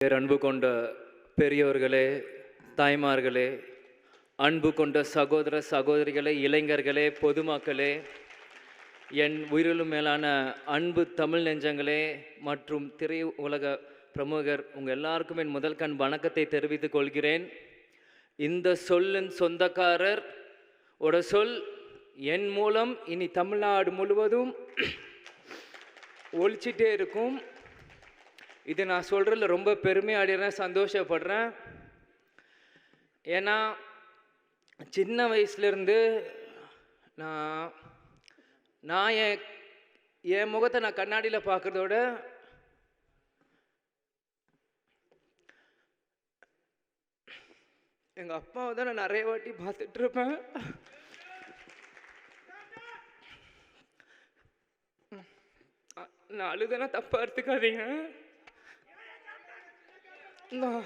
பேரன்பு கொண்ட பெரியோர்களே, தாய்மார்களே, அன்பு கொண்ட சகோதர சகோதரிகளே, இளைஞர்களே, பொதுமக்களே, என் உயிரிலும் மேலான அன்பு தமிழ் நெஞ்சங்களே மற்றும் திரை உலக பிரமுகர் உங்கள் எல்லாருக்கும் என் முதல் கண் வணக்கத்தை தெரிவித்துக் கொள்கிறேன். இந்த சொல்லின் சொந்தக்காரர் ஒரு சொல் என் மூலம் இனி தமிழ்நாடு முழுவதும் ஒழிச்சிட்டே இருக்கும். இதை நான் சொல்கிறதுல ரொம்ப பெருமையாடுறேன், சந்தோஷப்படுறேன். ஏன்னா சின்ன வயசுலேருந்து நான் என் முகத்தை நான் கண்ணாடியில் பார்க்குறதோட எங்கள் அப்பாவை தான் நான் நிறைய வாட்டி பார்த்துட்ருப்பேன். நான் அழுதனா தப்பாக எடுத்துக்காதீங்க. என்னால்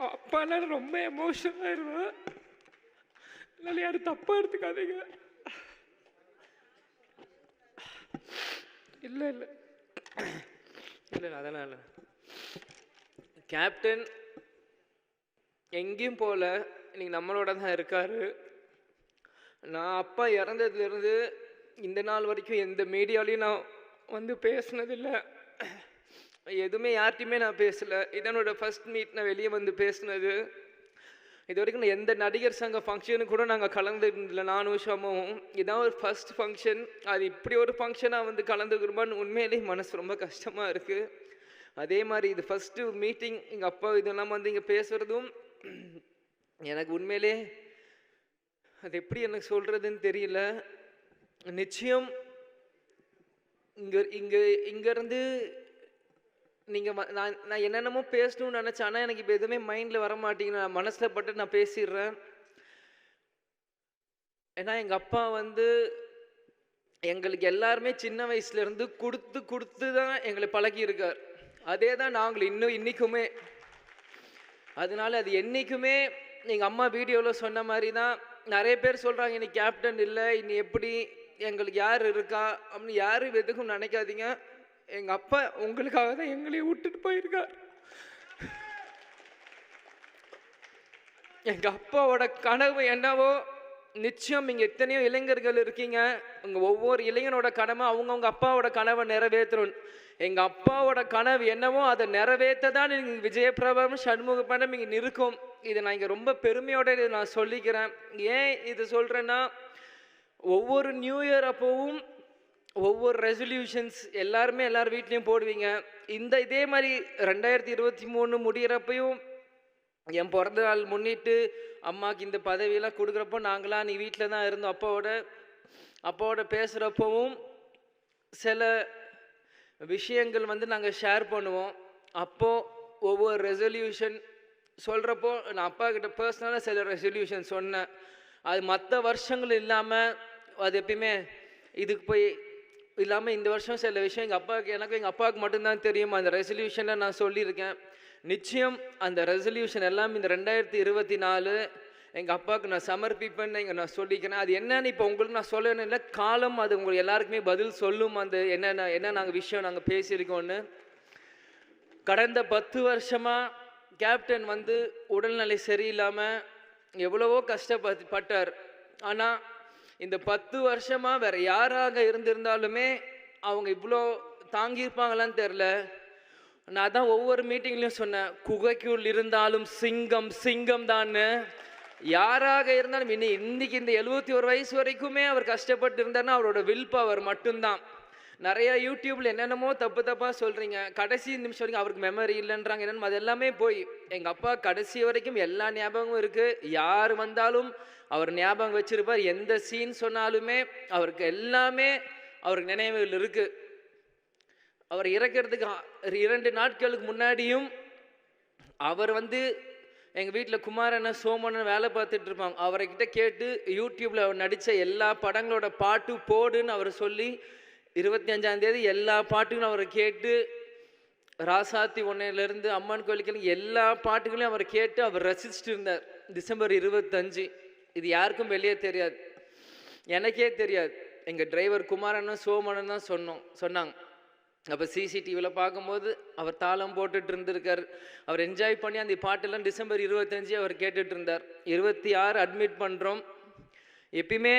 அப்பாலாம் ரொம்ப எமோஷனல் ஆயிடுவேன். என்னால் யாரும் தப்பாக எடுத்துக்காதீங்க. இல்லை இல்லை இல்லை அதெல்லாம் இல்லை. கேப்டன் எங்கேயும் போகல, இன்னைக்கு நம்மளோட தான் இருக்கார். நான் அப்பா இறந்ததுலேருந்து இந்த நாள் வரைக்கும் எந்த மீடியாலையும் நான் வந்து பேசினதில்லை, எதுவுமே யார்கிட்டையுமே நான் பேசலை. இதனோட ஃபர்ஸ்ட் மீட் நான் வெளியே வந்து பேசினது. இது வரைக்கும் நான் எந்த நடிகர் சங்க ஃபங்க்ஷனு கூட நாங்கள் கலந்துருந்தில்லை, நானும் ஷமும். இதான் ஒரு ஃபர்ஸ்ட் ஃபங்க்ஷன். அது இப்படி ஒரு ஃபங்க்ஷனாக வந்து கலந்துக்கிறோமான்னு உண்மையிலேயே மனசு ரொம்ப கஷ்டமாக இருக்குது. அதே மாதிரி இது ஃபஸ்ட்டு மீட்டிங் எங்கள் அப்பா இதெல்லாம் வந்து இங்கே பேசுகிறதும் எனக்கு உண்மையிலே அது எப்படி எனக்கு சொல்கிறதுன்னு தெரியல. நிச்சயம் இங்கேருந்து நீங்கள் நான் என்னென்னமோ பேசணும்னு நினச்சேன், ஆனால் எனக்கு இப்போ எதுவுமே மைண்டில் வர மாட்டேங்குது. நான் மனசில் பட்டு நான் பேசிடுறேன். ஏன்னா எங்கள் அப்பா வந்து எங்களுக்கு எல்லாருமே சின்ன வயசுலேருந்து கொடுத்து தான் எங்களை பழகியிருக்கார். அதே தான் நாங்களும் இன்றைக்குமே. அதனால அது என்றைக்குமே எங்கள் அம்மா வீடியோவில் சொன்ன மாதிரி தான். நிறைய பேர் சொல்கிறாங்க இன்னைக்கு கேப்டன் இல்லை, இன்னி எப்படி எங்களுக்கு யார் இருக்கா அப்படின்னு. யாரும் எதுக்கும் நினைக்காதீங்க. எங்கள் அப்பா உங்களுக்காக தான் எங்களையும் விட்டுட்டு போயிருக்கார். எங்கள் அப்பாவோட கனவு என்னவோ நிச்சயம் இங்கே எத்தனையோ இளைஞர்கள் இருக்கீங்க. உங்கள் ஒவ்வொரு இளைஞனோட கடமை அவங்கவுங்க அப்பாவோட கனவை நிறைவேற்றணும். எங்கள் அப்பாவோட கனவு என்னவோ அதை நிறைவேற்ற தான் நீங்கள் விஜயபிரபம் சண்முகப்படம் இங்கே இருக்கும். இதை நான் இங்கே ரொம்ப பெருமையோடு இதை நான் சொல்லிக்கிறேன். ஏன் இது சொல்கிறேன்னா, ஒவ்வொரு நியூ இயர் அப்போவும் ஒவ்வொரு ரெசல்யூஷன்ஸ் எல்லாருமே எல்லார் வீட்லேயும் போடுவீங்க. இதே மாதிரி 2023 முடிகிறப்பையும் என் பிறந்த நாள் முன்னிட்டு அம்மாவுக்கு இந்த பதவியெல்லாம் கொடுக்குறப்போ நாங்களாம் நீ வீட்டில் தான் இருந்தோம். அப்பாவோட பேசுகிறப்பவும் சில விஷயங்கள் வந்து நாங்கள் ஷேர் பண்ணுவோம். அப்போது ஒவ்வொரு ரெசல்யூஷன் சொல்கிறப்போ நான் அப்பா கிட்ட பர்சனலாக சில ரெசல்யூஷன் சொன்னேன். அது மற்ற வருஷங்கள் இல்லாமல் அது எப்பயுமே இதுக்கு போய் இல்லாமல் இந்த வருஷம் சில விஷயம் எனக்கும் எங்கள் அப்பாவுக்கு மட்டும்தான் தெரியும். அந்த ரெசல்யூஷனை நான் சொல்லியிருக்கேன். நிச்சயம் அந்த ரெசல்யூஷன் எல்லாம் இந்த 2024 எங்கள் அப்பாவுக்கு நான் சமர்ப்பிப்பேன்னு இங்கே நான் சொல்லிக்கிறேன். அது என்னன்னு இப்போ உங்களுக்கு நான் சொல்லணும் இல்லை, காலம் அது உங்களுக்கு எல்லாருக்குமே பதில் சொல்லும். அந்த என்ன நாங்கள் விஷயம் நாங்கள் பேசியிருக்கோன்னு. கடந்த 10 வருஷமாக கேப்டன் வந்து உடல்நிலை சரியில்லாமல் எவ்வளவோ கஷ்டப்பட்டார். ஆனால் இந்த 10 வருஷமாக வேறு யாராக இருந்திருந்தாலுமே அவங்க இவ்வளோ தாங்கியிருப்பாங்களான்னு தெரில. நான் தான் ஒவ்வொரு மீட்டிங்லையும் சொன்னேன், குகைக்குள் இருந்தாலும் சிங்கம் சிங்கம் தான்னு. யாராக இருந்தாலும் இன்னைக்கு இந்த 71 வயசு வரைக்குமே அவர் கஷ்டப்பட்டு இருந்தார்னா அவரோட வில் பவர் மட்டும்தான். நிறையா யூடியூப்பில் என்னென்னமோ தப்பாக சொல்கிறீங்க. கடைசி நிமிஷம் வரைக்கும் அவருக்கு மெமரி இல்லைன்றாங்க. என்னென்னு அது எல்லாமே போய் எங்கள் அப்பா கடைசி வரைக்கும் எல்லா ஞாபகமும் இருக்குது. யார் வந்தாலும் அவர் ஞாபகம் வச்சுருப்பார். எந்த சீன் சொன்னாலுமே அவருக்கு எல்லாமே அவருக்கு நினைவுகள் இருக்குது. அவர் இறக்கிறதுக்கு 2 நாட்களுக்கு முன்னாடியும் அவர் வந்து எங்கள் வீட்டில் குமாரண்ண சோமண்ணன் வேலை பார்த்துட்டு இருப்பாங்க. அவர்கிட்ட கேட்டு யூடியூப்பில் அவர் நடித்த எல்லா படங்களோட பாட்டு போடுன்னு அவர் சொல்லி 25ஆம் தேதி எல்லா பாட்டுகளும் அவரை கேட்டு ராசாத்தி ஒன்னையிலேருந்து அம்மன் கோயிலுக்கு எல்லா பாட்டுகளையும் அவர் கேட்டு அவர் ரசிச்சுட்டு இருந்தார். டிசம்பர் 25. இது யாருக்கும் வெளியே தெரியாது, எனக்கே தெரியாது. எங்கள் டிரைவர் குமாரனும் சோமனும் தான் சொன்னாங்க. அப்போ சிசிடிவியில் பார்க்கும்போது அவர் தாளம் போட்டுட்டு இருந்திருக்கார். அவர் என்ஜாய் பண்ணி அந்த பாட்டெல்லாம் டிசம்பர் 25 அவர் கேட்டுட்டு இருந்தார். 26 அட்மிட் பண்ணுறோம். எப்பயுமே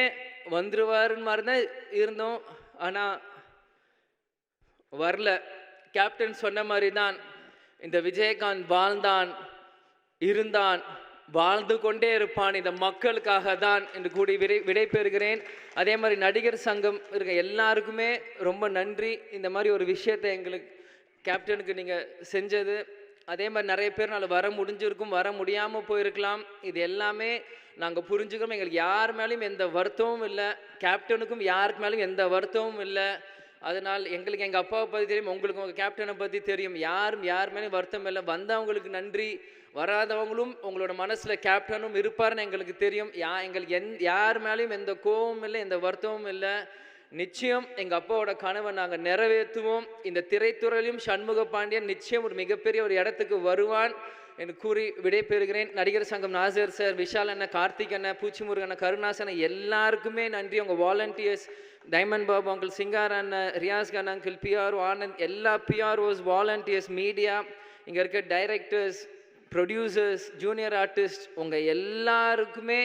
வந்துருவாருன்னு மாதிரி தான் இருந்தோம், ஆனால் வரல. கேப்டன் சொன்ன மாதிரி தான் இந்த விஜயகாந்த் வாழ்ந்தான், இருந்தான், வாழ்ந்து கொண்டே இருப்பான் இந்த மக்களுக்காக தான் என்று கூடி விடை பெறுகிறேன். அதே மாதிரி நடிகர் சங்கம் இருக்க எல்லாருக்குமே ரொம்ப நன்றி. இந்த மாதிரி ஒரு விஷயத்தை எங்களுக்கு கேப்டனுக்கு நீங்கள் செஞ்சது. அதே மாதிரி நிறைய பேர்னால வர முடிஞ்சிருக்கும், வர முடியாமல் போயிருக்கலாம். இது எல்லாமே நாங்கள் புரிஞ்சுக்கிறோம். எங்களுக்கு யார் மேலேயும் எந்த வருத்தமும் இல்லை, கேப்டனுக்கும் யாருக்கு மேலேயும் எந்த வருத்தமும் இல்லை. அதனால் எங்களுக்கு எங்கள் அப்பாவை பற்றி தெரியும், உங்களுக்கு உங்கள் கேப்டனை பற்றி தெரியும். யார் மேலேயும் வருத்தம் இல்லை. வந்தவங்களுக்கு நன்றி, வராதவங்களும் உங்களோட மனசில் கேப்டனும் இருப்பார்னு எங்களுக்கு தெரியும். எங்களுக்கு யார் மேலேயும் எந்த கோபமும் இல்லை, எந்த வருத்தமும் இல்லை. நிச்சயம் எங்கள் அப்பாவோட கனவை நாங்கள் நிறைவேற்றுவோம். இந்த திரைத்துறையிலும் சண்முக பாண்டியன் நிச்சயம் ஒரு மிகப்பெரிய ஒரு இடத்துக்கு வருவான் என்று கூறி விடைபெறுகிறேன். நடிகர் சங்கம் நாசர் சார், விஷால் அண்ணன், கார்த்திக் அண்ணன், பூச்சிமுருகன் அண்ணன், கருணாசன் எல்லாருக்குமே நன்றி. உங்கள் volunteers diamond Babu uncle, Singar அண்ணன், ரியாஸ் கண்ணன் அங்கிள், பிஆர்ஓ ஆனந்த், எல்லா பிஆர்ஓஸ், வாலண்டியர்ஸ், மீடியா, இங்கே இருக்க டைரக்டர்ஸ், ப்ரொடியூசர்ஸ், ஜூனியர் ஆர்டிஸ்ட், உங்கள் எல்லாருக்குமே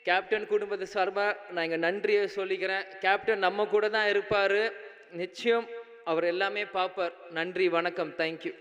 கேப்டன் குடும்பத்தை சார்பாக நான் இங்கே நன்றியை சொல்லிக்கிறேன். கேப்டன் நம்ம கூட தான் இருப்பார், நிச்சயம் அவர் எல்லாமே பார்ப்பார். நன்றி, வணக்கம், தேங்க்யூ.